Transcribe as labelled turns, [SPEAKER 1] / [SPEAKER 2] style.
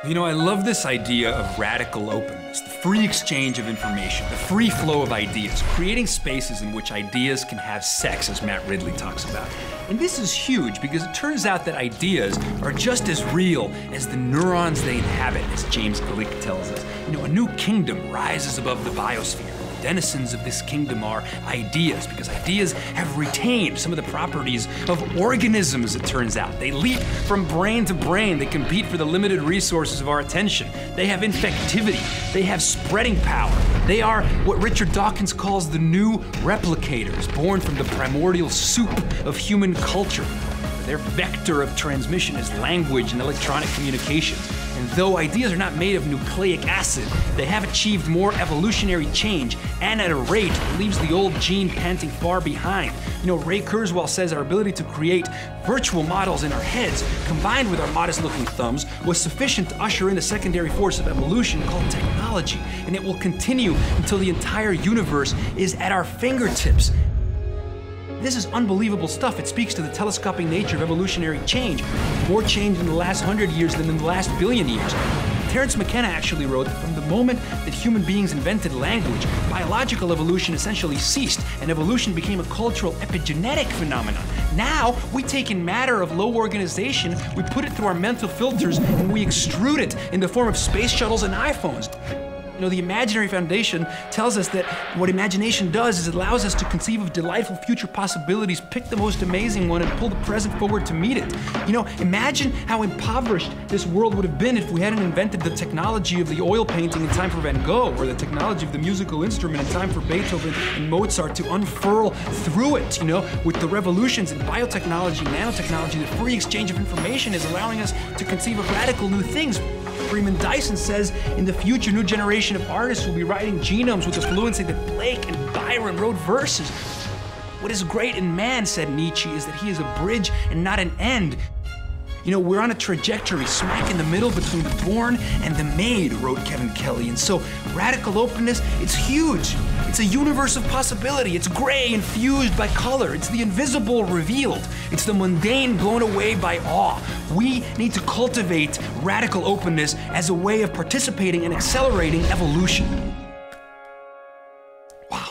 [SPEAKER 1] You know, I love this idea of radical openness, the free exchange of information, the free flow of ideas, creating spaces in which ideas can have sex, as Matt Ridley talks about. And this is huge because it turns out that ideas are just as real as the neurons they inhabit, as James Gleick tells us. You know, a new kingdom rises above the biosphere. The denizens of this kingdom are ideas, because ideas have retained some of the properties of organisms, it turns out. They leap from brain to brain. They compete for the limited resources of our attention. They have infectivity. They have spreading power. They are what Richard Dawkins calls the new replicators, born from the primordial soup of human culture. Their vector of transmission is language and electronic communications. And though ideas are not made of nucleic acid, they have achieved more evolutionary change, and at a rate that leaves the old gene panting far behind. You know, Ray Kurzweil says our ability to create virtual models in our heads, combined with our modest-looking thumbs, was sufficient to usher in a secondary force of evolution called technology. And it will continue until the entire universe is at our fingertips. This is unbelievable stuff. It speaks to the telescoping nature of evolutionary change. More change in the last 100 years than in the last billion years. Terence McKenna actually wrote that from the moment that human beings invented language, biological evolution essentially ceased, and evolution became a cultural epigenetic phenomenon. Now, we take in matter of low organization, we put it through our mental filters, and we extrude it in the form of space shuttles and iPhones. You know, the imaginary foundation tells us that what imagination does is it allows us to conceive of delightful future possibilities, pick the most amazing one, and pull the present forward to meet it. You know, imagine how impoverished this world would have been if we hadn't invented the technology of the oil painting in time for Van Gogh, or the technology of the musical instrument in time for Beethoven and Mozart to unfurl through it. You know, with the revolutions in biotechnology, nanotechnology, the free exchange of information is allowing us to conceive of radical new things. Freeman Dyson says, in the future, new generation of artists will be writing genomes with the fluency that Blake and Byron wrote verses. What is great in man, said Nietzsche, is that he is a bridge and not an end. You know, we're on a trajectory smack in the middle between the born and the made, wrote Kevin Kelly. And so, radical openness, it's huge. It's a universe of possibility. It's gray infused by color. It's the invisible revealed. It's the mundane blown away by awe. We need to cultivate radical openness as a way of participating and accelerating evolution. Wow.